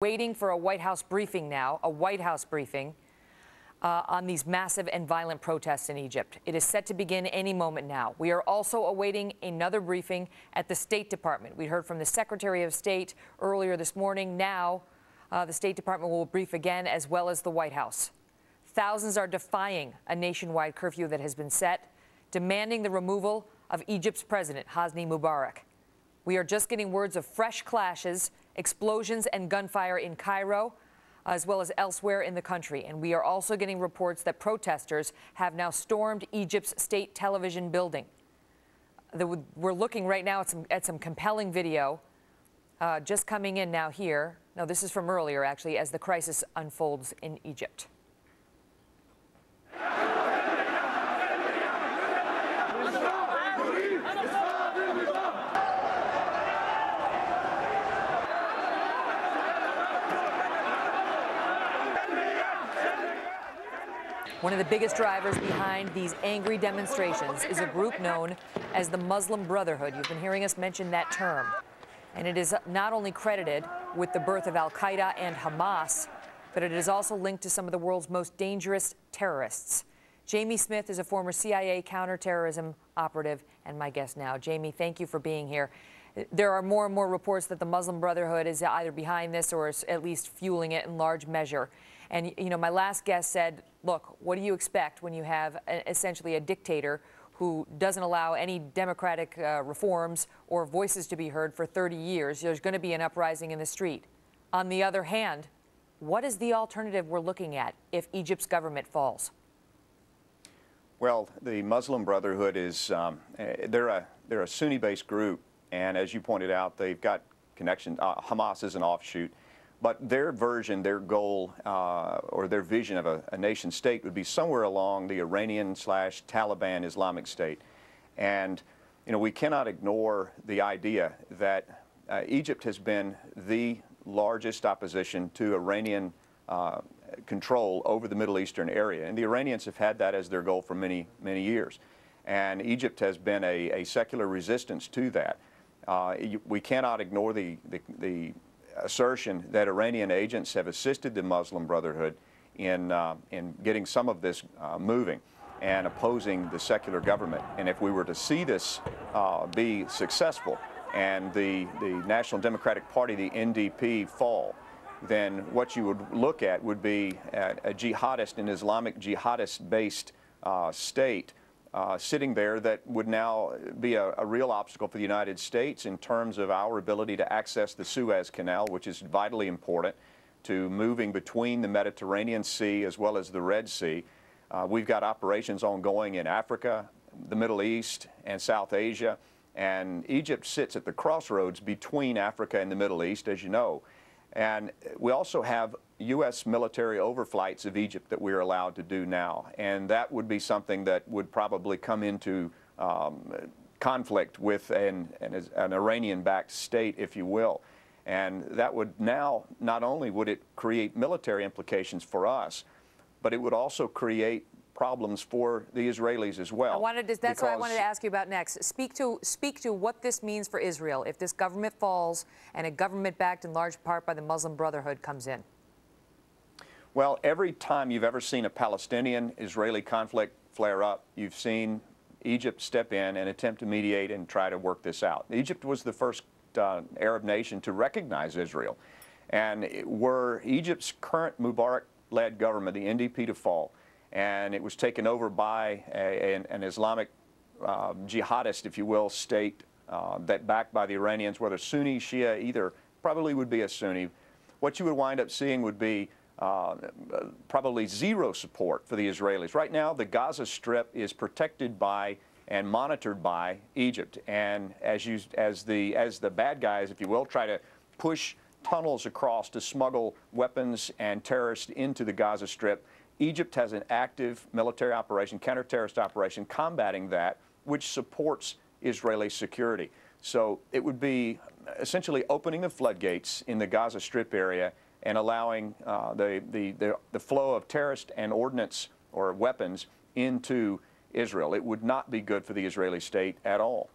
Waiting for a White House briefing now, a White House briefing on these massive and violent protests in Egypt. It is set to begin any moment now. We are also awaiting another briefing at the State Department. We heard from the Secretary of State earlier this morning. Now, the State Department will brief again, as well as the White House. Thousands are defying a nationwide curfew that has been set, demanding the removal of Egypt's president, Hosni Mubarak. We are just getting words of fresh clashes, explosions and gunfire in Cairo, as well as elsewhere in the country. And we are also getting reports that protesters have now stormed Egypt's state television building. We're looking right now at some compelling video just coming in now here. No, this is from earlier, actually, as the crisis unfolds in Egypt. One of the biggest drivers behind these angry demonstrations is a group known as the Muslim Brotherhood. You've been hearing us mention that term. And it is not only credited with the birth of al-Qaeda and Hamas, but it is also linked to some of the world's most dangerous terrorists. Jamie Smith is a former CIA counterterrorism operative and my guest now. Jamie, thank you for being here. There are more and more reports that the Muslim Brotherhood is either behind this or is at least fueling it in large measure. And, you know, my last guest said, look, what do you expect when you have essentially a dictator who doesn't allow any democratic reforms or voices to be heard for 30 years? There's going to be an uprising in the street. On the other hand, what is the alternative we're looking at if Egypt's government falls? Well, the Muslim Brotherhood is, they're a Sunni-based group. And as you pointed out, they've got connection. Hamas is an offshoot. But their version, their goal, or their vision of a nation state would be somewhere along the Iranian/Taliban Islamic State. And, you know, we cannot ignore the idea that Egypt has been the largest opposition to Iranian control over the Middle Eastern area. And the Iranians have had that as their goal for many, many years. And Egypt has been a secular resistance to that. We cannot ignore the assertion that Iranian agents have assisted the Muslim Brotherhood in getting some of this moving and opposing the secular government. And if we were to see this be successful and the National Democratic Party, the NDP, fall, then what you would look at would be a jihadist, an Islamic jihadist-based state sitting there that would now be a real obstacle for the United States in terms of our ability to access the Suez Canal, which is vitally important to moving between the Mediterranean Sea as well as the Red Sea. We've got operations ongoing in Africa, the Middle East, and South Asia. And Egypt sits at the crossroads between Africa and the Middle East, as you know. And we also have U.S. military overflights of Egypt that we're allowed to do now. And that would be something that would probably come into conflict with an Iranian-backed state, if you will. And that would now, not only would it create military implications for us, but it would also create problems for the Israelis as well. That's what I wanted to ask you about next. Speak to what this means for Israel if this government falls and a government backed in large part by the Muslim Brotherhood comes in. Well, every time you've ever seen a Palestinian-Israeli conflict flare up, you've seen Egypt step in and attempt to mediate and try to work this out. Egypt was the first Arab nation to recognize Israel. And were Egypt's current Mubarak-led government, the NDP, to fall, and it was taken over by an Islamic jihadist, if you will, state that backed by the Iranians, whether Sunni, Shia, either, probably would be a Sunni. What you would wind up seeing would be probably zero support for the Israelis. Right now, the Gaza Strip is protected by and monitored by Egypt. And as the bad guys, if you will, try to push tunnels across to smuggle weapons and terrorists into the Gaza Strip, Egypt has an active military operation, counter-terrorist operation, combating that, which supports Israeli security. So it would be essentially opening the floodgates in the Gaza Strip area and allowing the flow of terrorist and ordnance or weapons into Israel. It would not be good for the Israeli state at all.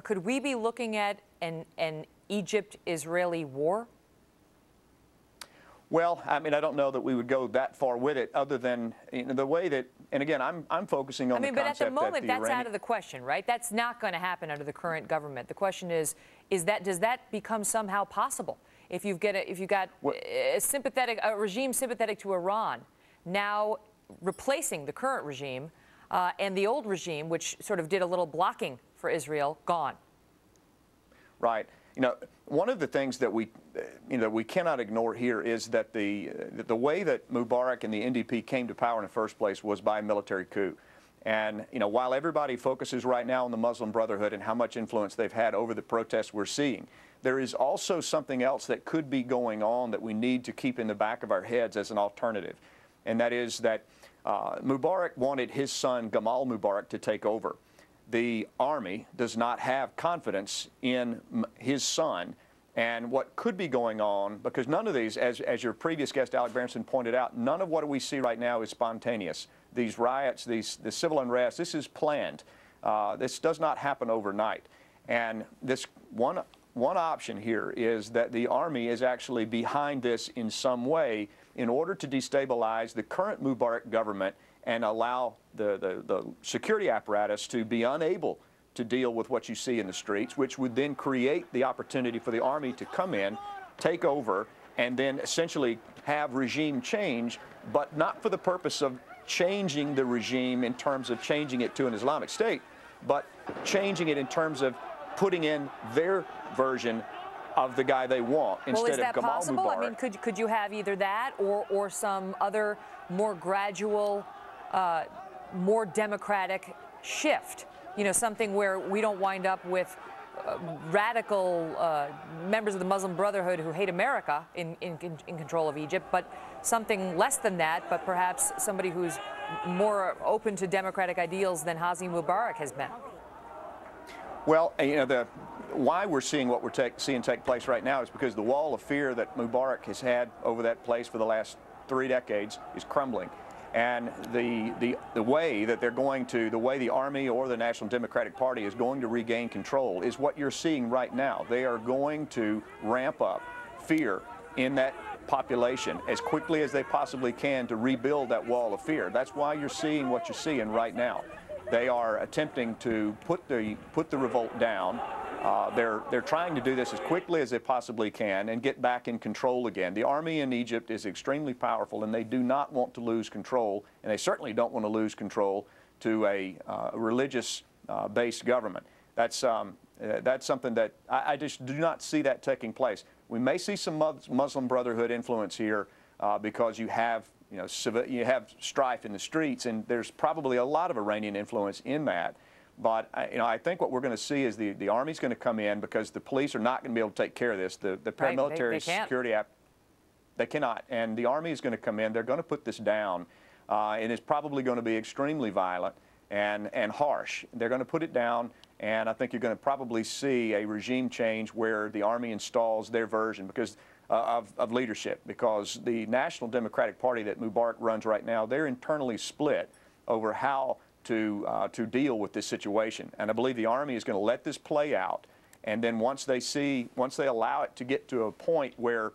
Could we be looking at an Egypt-Israeli war? Well, I mean, I don't know that we would go that far with it, other than the way that, and again, I'm focusing on the concept that but at the moment, that's out of the question, right? That's not going to happen under the current government. The question is does that become somehow possible? If you've got a regime sympathetic to Iran, now replacing the current regime and the old regime, which sort of did a little blocking for Israel, gone. Right. One of the things that we cannot ignore here is that the way that Mubarak and the NDP came to power in the first place was by a military coup. And, while everybody focuses right now on the Muslim Brotherhood and how much influence they've had over the protests we're seeing, there is also something else that could be going on that we need to keep in the back of our heads as an alternative. And that is that Mubarak wanted his son, Gamal Mubarak, to take over. The army does not have confidence in his son, and what could be going on, because none of these, as your previous guest Alec Berenson pointed out, none of what we see right now is spontaneous. These riots, the civil unrest, this is planned. This does not happen overnight. And this one option here is that the army is actually behind this in some way in order to destabilize the current Mubarak government and allow the security apparatus to be unable to deal with what you see in the streets, which would then create the opportunity for the army to come in, take over, and then essentially have regime change, but not for the purpose of changing the regime in terms of changing it to an Islamic state, but changing it in terms of putting in their version of the guy they want instead of Gamal Mubarak. Well, is that possible? I mean, could you have either that or some other more gradual, more democratic shift? Something where we don't wind up with radical members of the Muslim Brotherhood who hate America in control of Egypt, but something less than that, but perhaps somebody who's more open to democratic ideals than Hosni Mubarak has been. Well, why we're seeing what we're seeing take place right now is because the wall of fear that Mubarak has had over that place for the last 3 decades is crumbling. And the way that they're going to, the way the army or the National Democratic Party is going to regain control is what you're seeing right now. They are going to ramp up fear in that population as quickly as they possibly can to rebuild that wall of fear. That's why you're seeing what you're seeing right now. They are attempting to put the revolt down. They're trying to do this as quickly as they possibly can and get back in control again. The army in Egypt is extremely powerful, and they do not want to lose control, and they certainly don't want to lose control to a religious-based government. That's something that I just do not see that taking place. We may see some Muslim Brotherhood influence here because you have strife in the streets, and there's probably a lot of Iranian influence in that. But I think what we're going to see is the army's going to come in because the police are not going to be able to take care of this. The paramilitary security they cannot, and the army is going to come in. They're going to put this down, and it's probably going to be extremely violent and harsh. They're going to put it down, and I think you're going to probably see a regime change where the army installs their version because of leadership, because the National Democratic Party that Mubarak runs right now, they're internally split over how to deal with this situation. And I believe the army is going to let this play out, and then once they allow it to get to a point where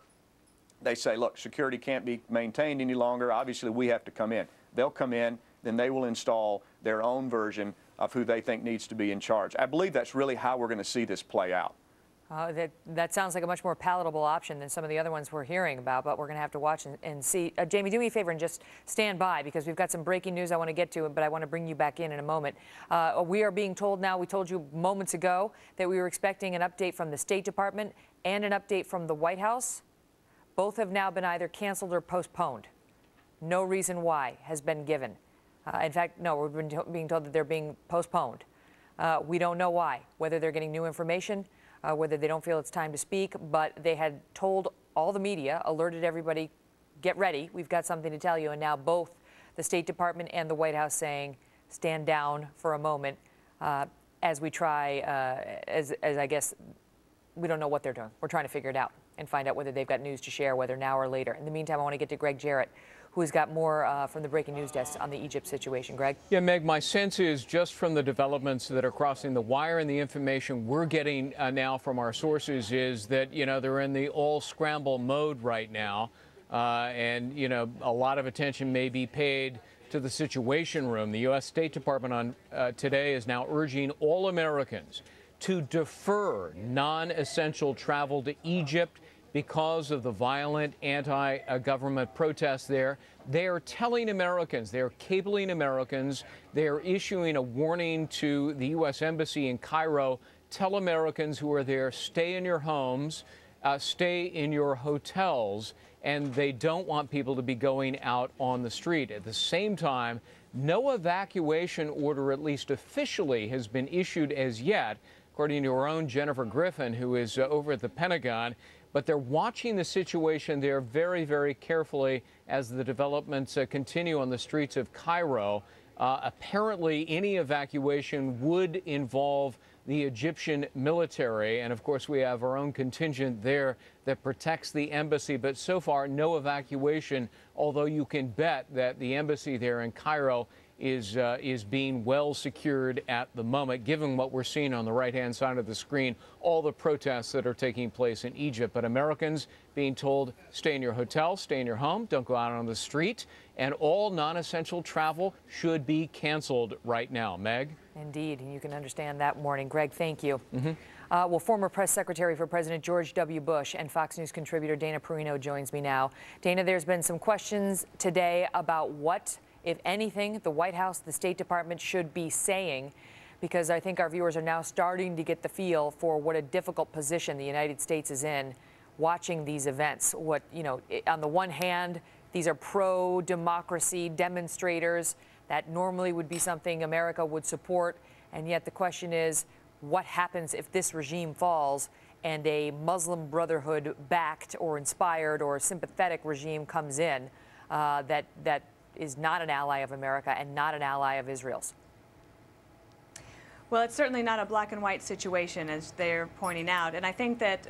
they say, look, security can't be maintained any longer, obviously we have to come in. They'll come in, then they will install their own version of who they think needs to be in charge. I believe that's really how we're going to see this play out. That sounds like a much more palatable option than some of the other ones we're hearing about, but we're going to have to watch and see. Jamie, do me a favor and just stand by, because we've got some breaking news I want to get to, but I want to bring you back in a moment. We are being told now, we told you moments ago, that we were expecting an update from the State Department and an update from the White House. Both have now been either canceled or postponed. No reason why has been given. In fact, no, we've been being told that they're being postponed. We don't know why, whether they're getting new information, whether they don't feel it's time to speak, but they had told all the media, alerted everybody, get ready, we've got something to tell you. And now both the State Department and the White House saying, stand down for a moment as we try, as I guess, we don't know what they're doing. We're trying to figure it out and find out whether they've got news to share, whether now or later. In the meantime, I want to get to Greg Jarrett, who's got more from the breaking news desk on the Egypt situation. Greg? Yeah, Meg, my sense is just from the developments that are crossing the wire and the information we're getting now from our sources is that, they're in the all scramble mode right now. And, you know, a lot of attention may be paid to the Situation Room. The U.S. State Department today is now urging all Americans to defer non-essential travel to Egypt because of the violent anti-government protests there. They are telling Americans, they are cabling Americans, they are issuing a warning to the U.S. Embassy in Cairo. Tell Americans who are there, stay in your homes, stay in your hotels, and they don't want people to be going out on the street. At the same time, no evacuation order, at least officially, has been issued as yet, according to our own Jennifer Griffin, who is over at the Pentagon. But they're watching the situation there very, very carefully as the developments continue on the streets of Cairo. Apparently, any evacuation would involve the Egyptian military. And of course, we have our own contingent there that protects the embassy. But so far, no evacuation, although you can bet that the embassy there in Cairo is being well secured at the moment, given what we're seeing on the right-hand side of the screen, all the protests that are taking place in Egypt. But Americans being told, stay in your hotel, stay in your home, don't go out on the street, and all non-essential travel should be canceled right now. Meg? Indeed, and you can understand that warning. Greg, thank you. Well, former press secretary for President George W. Bush and Fox News contributor Dana Perino joins me now. Dana, there's been some questions today about what, if anything, the White House, the State Department should be saying, because I think our viewers are now starting to get the feel for what a difficult position the United States is in watching these events. What, you know, on the one hand, these are pro-democracy demonstrators. That normally would be something America would support. And yet the question is, what happens if this regime falls and a Muslim Brotherhood-backed or inspired or sympathetic regime comes in that is not an ally of America and not an ally of Israel's? Well, it's certainly not a black and white situation, as they're pointing out. And I think that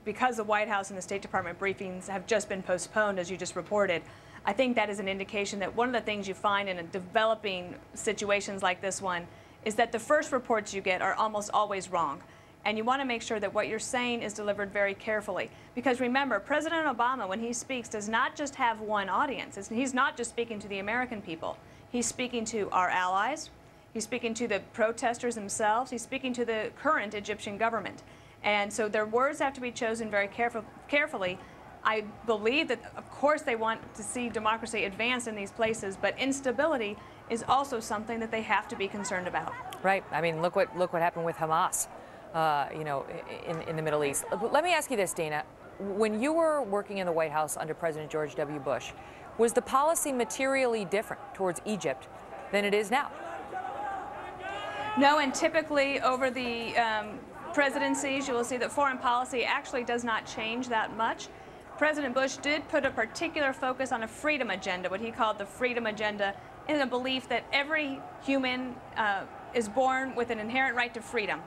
because the White House and the State Department briefings have just been postponed, as you just reported, I think that is an indication that one of the things you find in developing situations like this one is that the first reports you get are almost always wrong. And you want to make sure that what you're saying is delivered very carefully. Because remember, President Obama, when he speaks, does not just have one audience. He's not just speaking to the American people. He's speaking to our allies. He's speaking to the protesters themselves. He's speaking to the current Egyptian government. And so their words have to be chosen very carefully. I believe that, of course, they want to see democracy advance in these places, but instability is also something that they have to be concerned about. Right. I mean, look what happened with Hamas, you know, in the Middle East. Let me ask you this, Dana. When you were working in the White House under President George W. Bush, was the policy materially different towards Egypt than it is now? No, and typically over the presidencies, you will see that foreign policy actually does not change that much. President Bush did put a particular focus on a freedom agenda, what he called the freedom agenda, in the belief that every human is born with an inherent right to freedom.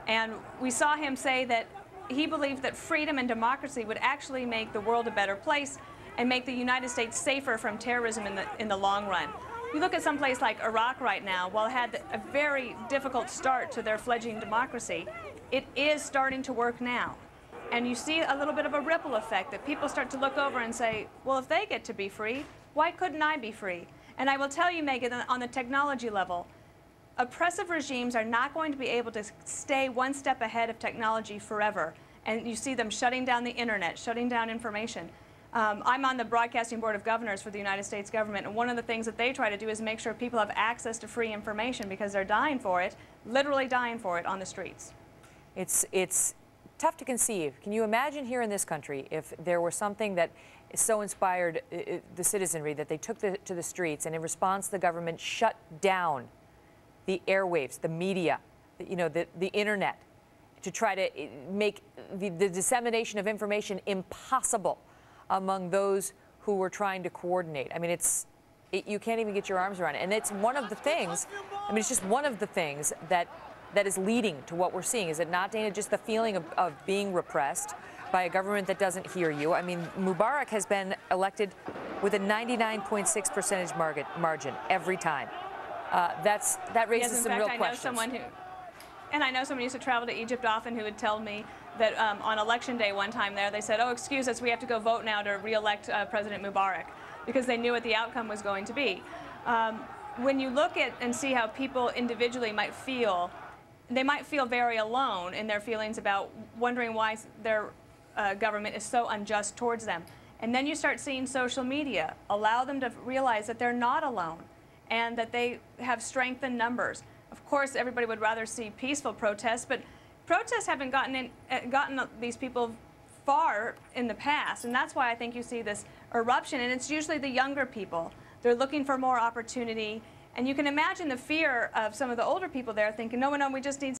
And we saw him say that he believed that freedom and democracy would actually make the world a better place and make the United States safer from terrorism in the long run. You look at some place like Iraq right now, while it had a very difficult start to their fledgling democracy, it is starting to work now. And you see a little bit of a ripple effect that people start to look over and say, well, if they get to be free, why couldn't I be free? And I will tell you, Megyn, on the technology level, oppressive regimes are not going to be able to stay one step ahead of technology forever. And you see them shutting down the internet, shutting down information. I'm on the Broadcasting Board of Governors for the United States government, and one of the things that they try to do is make sure people have access to free information because they're dying for it, literally dying for it on the streets. It's tough to conceive. Can you imagine here in this country if there were something that so inspired the citizenry that they took to the streets, and in response the government shut down the airwaves, the media, you know, the internet, to try to make the dissemination of information impossible among those who were trying to coordinate? I mean, you can't even get your arms around it. And it's one of the things, I mean, it's just one of the things that is leading to what we're seeing. Is it not, Dana, just the feeling of being repressed by a government that doesn't hear you? I mean, Mubarak has been elected with a 99.6% margin every time. That raises some real questions. I know someone who used to travel to Egypt often who would tell me that on election day one time there, they said, oh, excuse us, we have to go vote now to re-elect President Mubarak, because they knew what the outcome was going to be. When you look at and see how people individually might feel, they might feel very alone in their feelings about wondering why their government is so unjust towards them. And then you start seeing social media allow them to realize that they're not alone and that they have strength in numbers. Of course, everybody would rather see peaceful protests, but protests haven't gotten these people far in the past, and that's why I think you see this eruption, and it's usually the younger people. They're looking for more opportunity, and you can imagine the fear of some of the older people there thinking, no, we just need